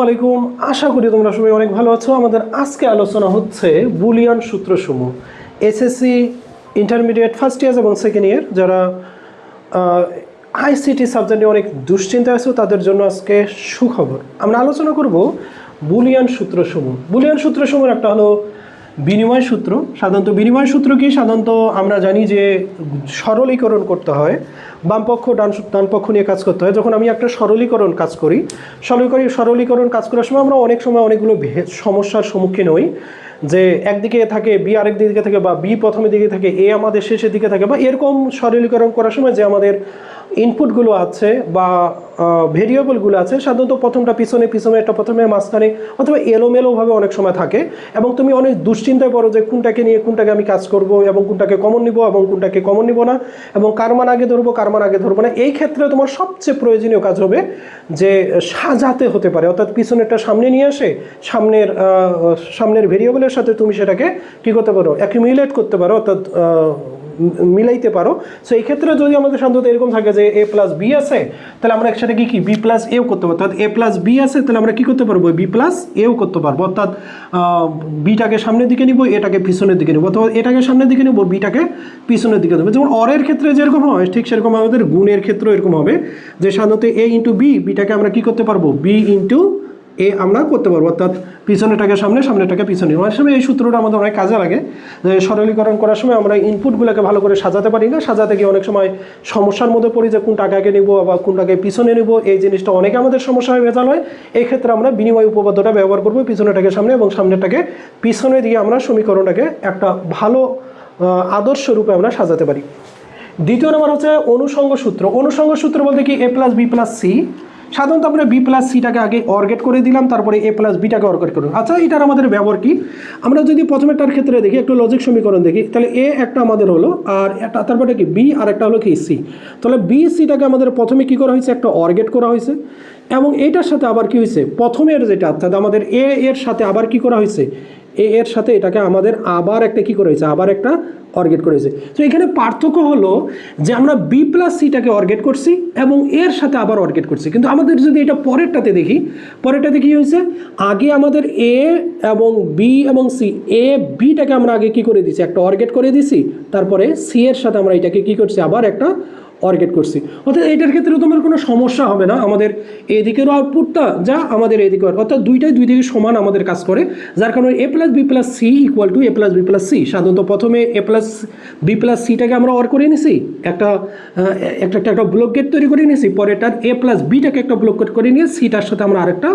আলাইকুম, আশা করি তোমরা সবাই অনেক ভালো আছো। আমাদের আজকে আলোচনা হচ্ছে বুলিয়ান সূত্রসমূহ। এসএসসি ইন্টারমিডিয়েট ফার্স্ট ইয়ার এবং সেকেন্ড ইয়ার যারা আইসিটি সাবজেক্টে অনেক দুশ্চিন্তা আছে তাদের জন্য আজকে সুখবর। আমরা আলোচনা করব বুলিয়ান সূত্রসমূহ। বুলিয়ান সূত্রসমূহের একটা হলো বিনিময় সূত্র। সাধারণত বিনিময় সূত্র কি? সাধারণত আমরা জানি যে সরলীকরণ করতে হয়, বামপক্ষ ডান পক্ষ নিয়ে কাজ করতে হয়। যখন আমি একটা সরলীকরণ কাজ করি, সরলীকরণ কাজ করার সময় আমরা অনেক সময় অনেকগুলো সমস্যার সম্মুখীন হই। যে একদিকে থাকে বি, আরেক দিকে থাকে, বা বি প্রথমের দিকে থাকে, এ আমাদের শেষের দিকে থাকে, বা এরকম সরলীকরণ করার সময় যে আমাদের ইনপুটগুলো আছে বা ভেরিয়েবলগুলো আছে সাধারণত প্রথমটা পিছনে, একটা প্রথমে মাঝখানে, অথবা এলোমেলোভাবে অনেক সময় থাকে। এবং তুমি অনেক দুশ্চিন্তায় পড়ো যে কোনটাকে নিয়ে কোনটাকে আমি কাজ করব, এবং কোনটাকে কমন নিব এবং কোনটাকে কমন নিব না, এবং কার মান আগে ধরবো কার মান আগে ধরবো না। এই ক্ষেত্রে তোমার সবচেয়ে প্রয়োজনীয় কাজ হবে যে সাজাতে হতে পারে, অর্থাৎ পিছনেরটা সামনে নিয়ে আসে সামনের ভেরিয়েবলের সাথে তুমি সেটাকে কী করতে পারো, অ্যাকিউমুলেট করতে পারো, অর্থাৎ মিলাইতে পারো। সো এই ক্ষেত্রে যদি আমাদের সাধারণত এরকম থাকে যে এ প্লাস বি আছে, তাহলে আমরা একসাথে কি বি প্লাস এও করতে পারবো। অর্থাৎ এ প্লাস বি আছে, তাহলে আমরা কী করতে পারবো, বি প্লাস এও করতে পারবো। অর্থাৎ বিটাকে সামনের দিকে নিব, এটাকে পিছনের দিকে নিব, অথবা এটাকে সামনের দিকে নিব, বিটাকে পিছনের দিকে দেবো। যেমন অরের ক্ষেত্রে যেরকম হয় ঠিক সেরকম আমাদের গুণের ক্ষেত্রেও এরকম হবে যে সাধারণত এ ইন্টু বি, বিটাকে আমরা কী করতে পারবো, বি ইন্টু এ আমরা করতে পারবো। অর্থাৎ পিছনেটাকে সামনে, সামনেটাকে পিছনে। অনেক সময় এই সূত্রটা আমাদের অনেক কাজে লাগে। যে সরলীকরণ করার সময় আমরা ইনপুটগুলোকে ভালো করে সাজাতে পারি না, সাজাতে গিয়ে অনেক সময় সমস্যার মধ্যে পড়ি যে কোনটাকে আগে নেবো বা কোনটাকে পিছনে নেবো। এই জিনিসটা অনেকে আমাদের সমস্যা হয়ে ভেজাল হয়। এই ক্ষেত্রে আমরা বিনিময় উপপাদ্যটা ব্যবহার করবো, পিছনেটাকে সামনে এবং সামনেটাকে পিছনে দিয়ে আমরা সমীকরণটাকে একটা ভালো আদর্শ রূপে আমরা সাজাতে পারি। দ্বিতীয় নম্বর হচ্ছে অনুষঙ্গ সূত্র। অনুষঙ্গ সূত্র বলতে কি, এ প্লাস বি প্লাস সি। সাধারণত আমরা বি প্লাস সিটাকে আগে অর্গেট করে দিলাম, তারপরে এ প্লাস বিটাকে অর্গেট করলাম। আচ্ছা, এটার আমাদের ব্যবহার কি? আমরা যদি প্রথমেরটার ক্ষেত্রে দেখি, একটু লজিক সমীকরণ দেখি, তাহলে এ একটা আমাদের হলো, আর একটা তারপরে কি বি, আর একটা হলো কি সি। তাহলে বি সিটাকে আমাদের প্রথমে কি করা হয়েছে, একটা অর্গেট করা হয়েছে, এবং এইটার সাথে আবার কি হয়েছে, প্রথমের যেটা অর্থাৎ আমাদের এ এর সাথে আবার কি করা হয়েছে, এ এর সাথে এটাকে আমাদের আবার একটা কি করা হয়েছে, আবার একটা অর্গেট করেছে। তো এখানে পার্থক্য হলো যে আমরা বি প্লাস সিটাকে অর্গেট করছি এবং এর সাথে আবার অর্গেট করছি। কিন্তু আমাদের যদি এটা পরেরটাতে দেখি, পরেরটাতে কি হয়েছে, আগে আমাদের এ এবং বি এবং সি, এ বিটাকে আমরা আগে কি করে দিছি, একটা অর্গেট করে দিছি, তারপরে সি এর সাথে আমরা এটাকে কি করছি, আবার একটা অর্গেট করছি। অর্থাৎ এইটার ক্ষেত্রে তোমার কোনো সমস্যা হবে না। আমাদের এদিকেরও আউটপুটটা যা, আমাদের এদিকে, অর্থাৎ দুই দিকে সমান আমাদের কাজ করে, যার কারণে A plus B plus C equal to A plus B plus C. সাধারণত প্রথমে এ প্লাস বি প্লাস সিটাকে আমরা অর করে নিছি, একটা ব্লক গেট তৈরি করে নিয়েছি, পরে এটার এ প্লাস বিটাকে একটা ব্লক গেট করে নিয়ে সিটার সাথে আমরা আরেকটা